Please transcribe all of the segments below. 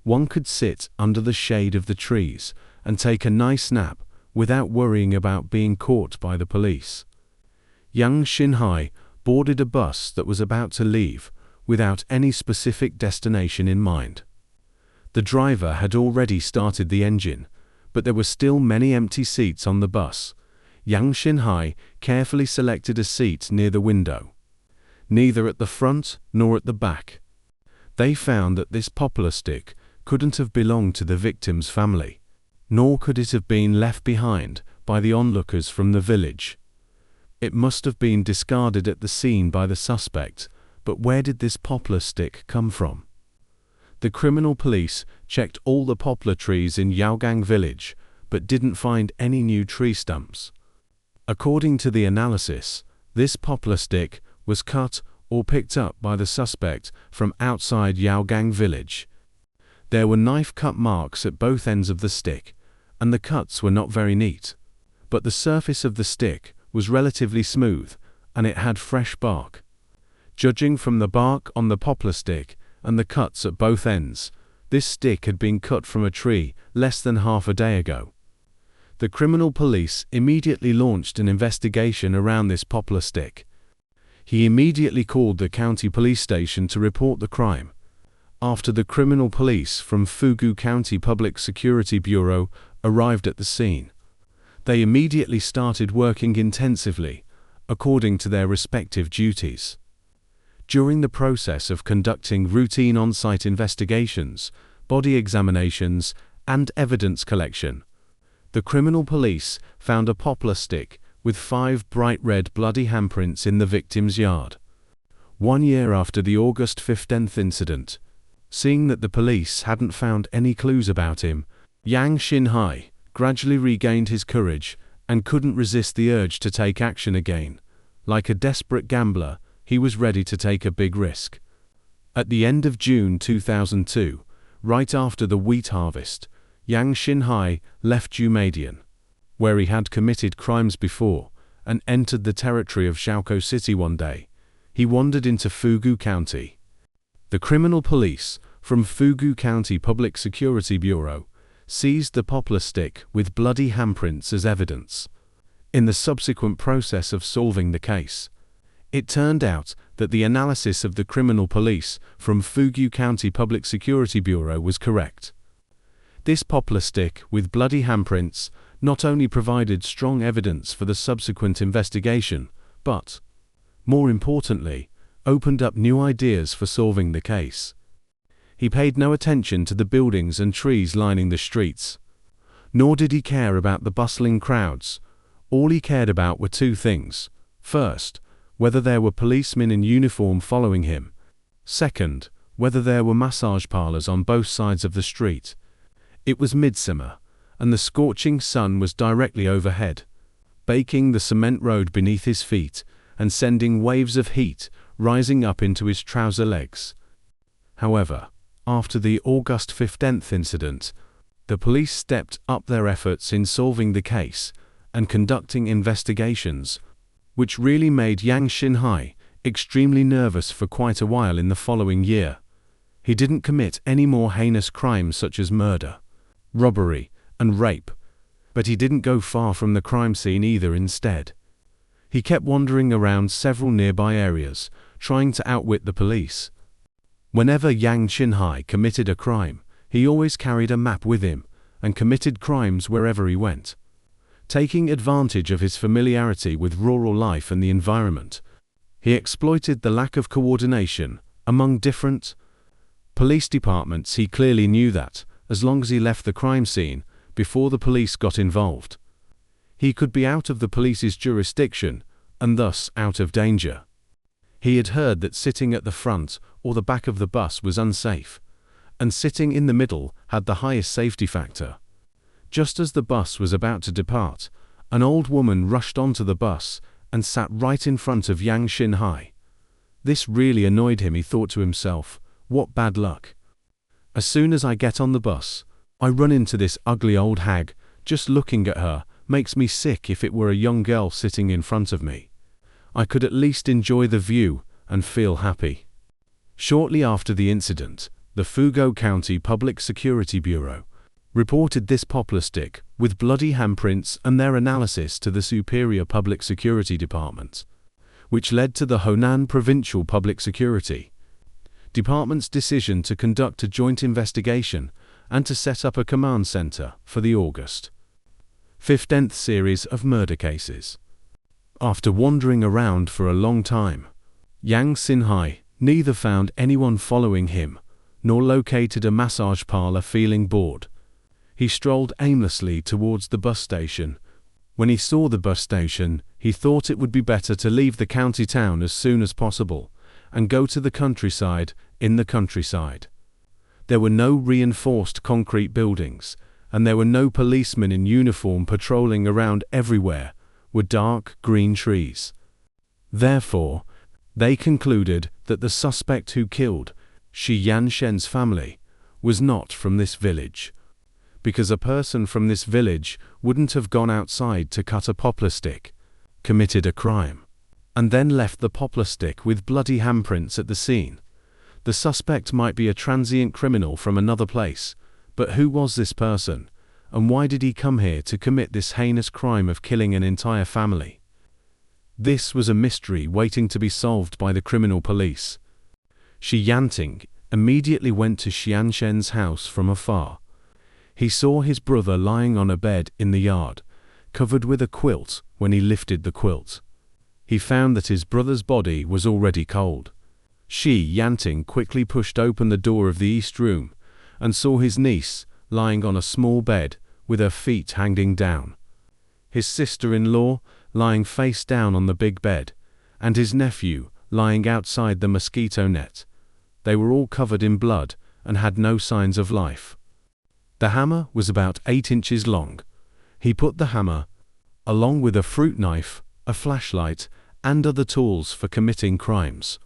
one could sit under the shade of the trees and take a nice nap without worrying about being caught by the police. Yang Xinhai boarded a bus that was about to leave without any specific destination in mind. The driver had already started the engine, but there were still many empty seats on the bus. Yang Xinhai carefully selected a seat near the window, neither at the front nor at the back. They found that this poplar stick couldn't have belonged to the victim's family, nor could it have been left behind by the onlookers from the village. It must have been discarded at the scene by the suspect, but where did this poplar stick come from? The criminal police checked all the poplar trees in Yaogang village, but didn't find any new tree stumps. According to the analysis, this poplar stick was cut or picked up by the suspect from outside Yaogang village. There were knife-cut marks at both ends of the stick, and the cuts were not very neat, but the surface of the stick was relatively smooth, and it had fresh bark. Judging from the bark on the poplar stick and the cuts at both ends, this stick had been cut from a tree less than half a day ago. The criminal police immediately launched an investigation around this poplar stick. He immediately called the county police station to report the crime. After the criminal police from Fugu County Public Security Bureau arrived at the scene, they immediately started working intensively, according to their respective duties. During the process of conducting routine on-site investigations, body examinations, and evidence collection, the criminal police found a poplar stick with 5 bright red bloody handprints in the victim's yard. 1 year after the August 15th incident, seeing that the police hadn't found any clues about him, Yang Xinhai gradually regained his courage and couldn't resist the urge to take action again. Like a desperate gambler, he was ready to take a big risk. At the end of June 2002, right after the wheat harvest, Yang Xinhai left Jumadian, where he had committed crimes before, and entered the territory of Xiaoko City one day. He wandered into Fugu County. The criminal police from Fugu County Public Security Bureau seized the poplar stick with bloody handprints as evidence. In the subsequent process of solving the case, it turned out that the analysis of the criminal police from Fugu County Public Security Bureau was correct. This poplar stick with bloody handprints not only provided strong evidence for the subsequent investigation, but, more importantly, opened up new ideas for solving the case. He paid no attention to the buildings and trees lining the streets, nor did he care about the bustling crowds. All he cared about were 2 things. First, whether there were policemen in uniform following him. Second, whether there were massage parlors on both sides of the street. It was midsummer, and the scorching sun was directly overhead, baking the cement road beneath his feet and sending waves of heat rising up into his trouser legs. However, after the August 15th incident, the police stepped up their efforts in solving the case and conducting investigations, which really made Yang Xinhai extremely nervous for quite a while in the following year. He didn't commit any more heinous crimes such as murder, robbery, and rape, but he didn't go far from the crime scene either. Instead, he kept wandering around several nearby areas, trying to outwit the police. Whenever Yang Xinhai committed a crime, he always carried a map with him and committed crimes wherever he went. Taking advantage of his familiarity with rural life and the environment, he exploited the lack of coordination among different police departments. He clearly knew that, as long as he left the crime scene before the police got involved, he could be out of the police's jurisdiction and thus out of danger. He had heard that sitting at the front or the back of the bus was unsafe, and sitting in the middle had the highest safety factor. Just as the bus was about to depart, an old woman rushed onto the bus and sat right in front of Yang Xinhai. This really annoyed him. He thought to himself, "What bad luck. As soon as I get on the bus, I run into this ugly old hag. Just looking at her makes me sick. If it were a young girl sitting in front of me, I could at least enjoy the view and feel happy." Shortly after the incident, the Fugo County Public Security Bureau, reported this poplar stick with bloody handprints and their analysis to the Superior Public Security Department, which led to the Honan Provincial Public Security Department's decision to conduct a joint investigation and to set up a command center for the August 15th series of murder cases. After wandering around for a long time, Yang Xin-hai neither found anyone following him nor located a massage parlor feeling bored. He strolled aimlessly towards the bus station. When he saw the bus station, he thought it would be better to leave the county town as soon as possible and go to the countryside. In the countryside, there were no reinforced concrete buildings, and there were no policemen in uniform patrolling around. Everywhere were dark green trees. Therefore, they concluded that the suspect who killed Shi Yanshen's family was not from this village, because a person from this village wouldn't have gone outside to cut a poplar stick, committed a crime, and then left the poplar stick with bloody handprints at the scene. The suspect might be a transient criminal from another place, but who was this person, and why did he come here to commit this heinous crime of killing an entire family? This was a mystery waiting to be solved by the criminal police. Shi Yanting immediately went to Xianshen's house from afar. He saw his brother lying on a bed in the yard, covered with a quilt. When he lifted the quilt, he found that his brother's body was already cold. Shi Yanting quickly pushed open the door of the east room and saw his niece lying on a small bed with her feet hanging down, his sister-in-law lying face down on the big bed, and his nephew lying outside the mosquito net. They were all covered in blood and had no signs of life. The hammer was about 8 inches long. He put the hammer, along with a fruit knife, a flashlight, and other tools for committing crimes,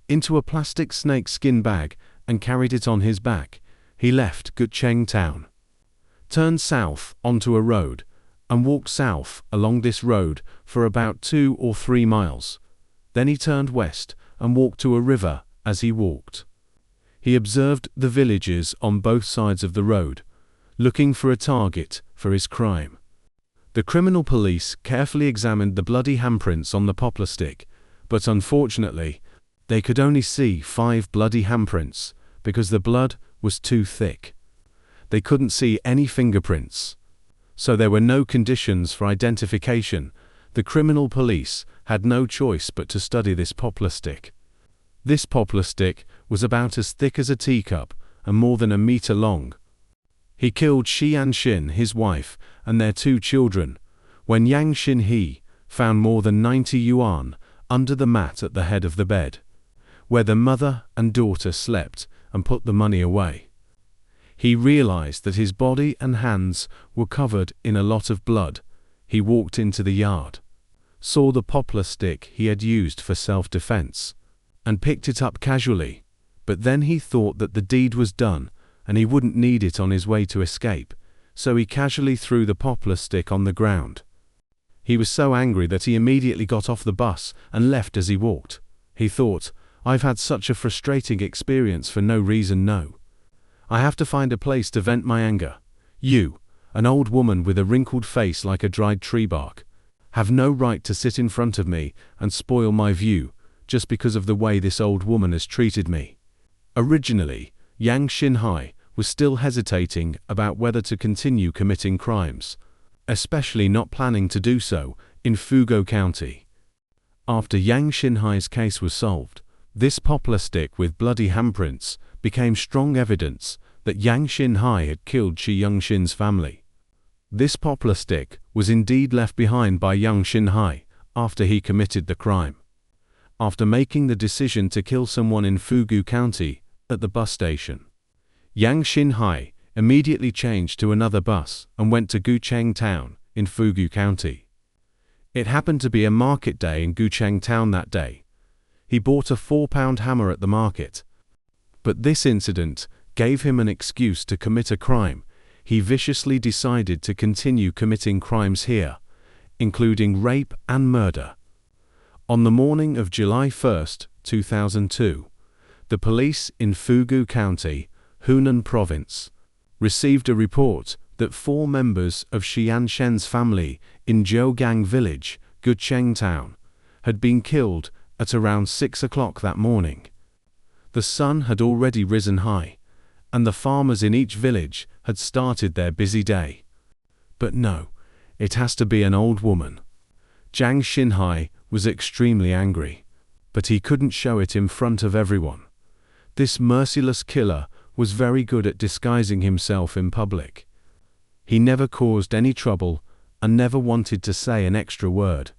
into a plastic snake-skin bag and carried it on his back. He left Gucheng town, turned south onto a road, and walked south along this road for about 2 or 3 miles. Then he turned west and walked to a river. As he walked, he observed the villages on both sides of the road, looking for a target for his crime. The criminal police carefully examined the bloody handprints on the poplar stick, but unfortunately, they could only see 5 bloody handprints because the blood was too thick. They couldn't see any fingerprints, so there were no conditions for identification. The criminal police had no choice but to study this poplar stick. This poplar stick was about as thick as a teacup and more than 1 meter long. He killed Shi Yanshin, his wife, and their 2 children, when Yang Xin-he found more than 90 yuan under the mat at the head of the bed, where the mother and daughter slept, and put the money away. He realized that his body and hands were covered in a lot of blood. He walked into the yard, saw the poplar stick he had used for self-defense, and picked it up casually, but then he thought that the deed was done and he wouldn't need it on his way to escape, so he casually threw the poplar stick on the ground. He was so angry that he immediately got off the bus and left. As he walked, he thought, "I've had such a frustrating experience for no reason. No. I have to find a place to vent my anger. You, an old woman with a wrinkled face like a dried tree bark, have no right to sit in front of me and spoil my view just because of the way this old woman has treated me." Originally, Yang Xin-hai was still hesitating about whether to continue committing crimes, especially not planning to do so in Fugo County. After Yang Xin-hai's case was solved, this poplar stick with bloody handprints became strong evidence that Yang Xin-hai had killed Shi Yanshin's family. This poplar stick was indeed left behind by Yang Xin-hai after he committed the crime. After making the decision to kill someone in Fugu County at the bus station, Yang Xin-hai immediately changed to another bus and went to Gucheng town in Fugu County. It happened to be a market day in Gucheng town that day. He bought a 4-pound hammer at the market. But this incident gave him an excuse to commit a crime. He viciously decided to continue committing crimes here, including rape and murder. On the morning of July 1, 2002, the police in Fugu County Hunan Province, received a report that 4 members of Shi Yanshen's family in Zhougang Village, Gucheng Town, had been killed at around 6 o'clock that morning. The sun had already risen high, and the farmers in each village had started their busy day. But no, it has to be an old woman. Jiang Xinhai was extremely angry, but he couldn't show it in front of everyone. This merciless killer was very good at disguising himself in public. He never caused any trouble and never wanted to say an extra word,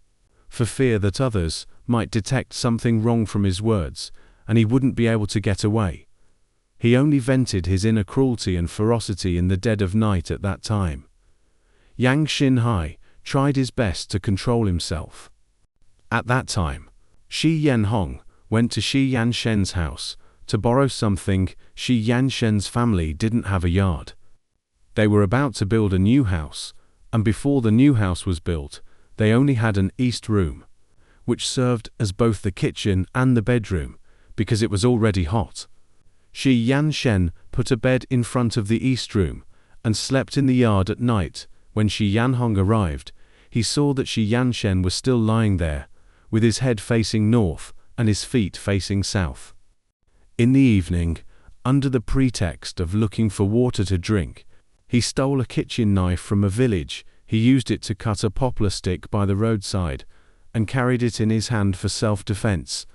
for fear that others might detect something wrong from his words and he wouldn't be able to get away. He only vented his inner cruelty and ferocity in the dead of night at that time. Yang Xinhai tried his best to control himself. At that time, Shi Yanhong went to Shi Yanshen's house to borrow something. Shi Yanshen's family didn't have a yard. They were about to build a new house, and before the new house was built, they only had an east room, which served as both the kitchen and the bedroom, because it was already hot. Shi Yanshen put a bed in front of the east room and slept in the yard at night. When Shi Yanhong arrived, he saw that Shi Yanshen was still lying there, with his head facing north and his feet facing south. In the evening, under the pretext of looking for water to drink, he stole a kitchen knife from a village. He used it to cut a poplar stick by the roadside and carried it in his hand for self-defense.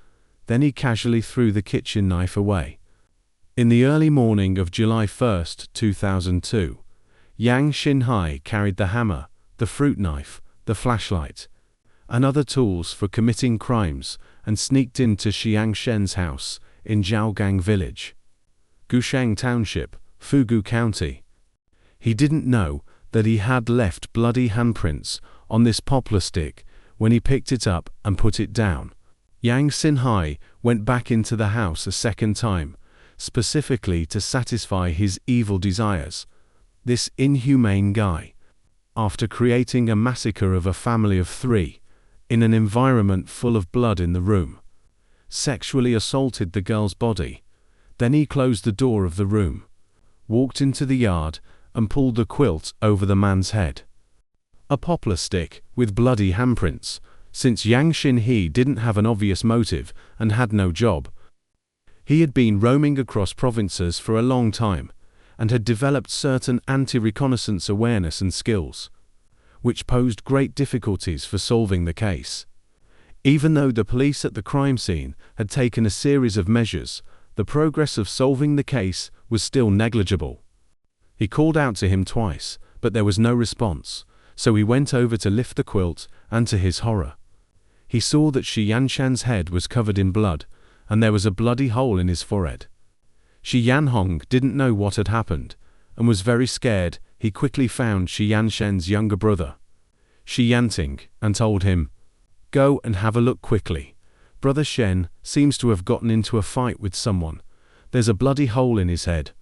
Then he casually threw the kitchen knife away. In the early morning of July 1, 2002, Yang Xinhai carried the hammer, the fruit knife, the flashlight, and other tools for committing crimes and sneaked into Shi Yanshen's house in Zhougang Village, Gusheng Township, Fugu County. He didn't know that he had left bloody handprints on this poplar stick when he picked it up and put it down. Yang Xinhai went back into the house a second time, specifically to satisfy his evil desires. This inhumane guy, after creating a massacre of a family of 3, in an environment full of blood in the room, sexually assaulted the girl's body. Then he closed the door of the room, walked into the yard, and pulled the quilt over the man's head. A poplar stick with bloody handprints. Since Yang Xinhai didn't have an obvious motive and had no job, he had been roaming across provinces for a long time and had developed certain anti-reconnaissance awareness and skills, which posed great difficulties for solving the case. Even though the police at the crime scene had taken a series of measures, the progress of solving the case was still negligible. He called out to him twice, but there was no response, so he went over to lift the quilt, and to his horror, he saw that Shi Yanshen's head was covered in blood, and there was a bloody hole in his forehead. Shi Yanhong didn't know what had happened, and was very scared. He quickly found Shi Yanshen's younger brother, Shi Yanting, and told him, "Go and have a look quickly. Brother Shen seems to have gotten into a fight with someone. There's a bloody hole in his head."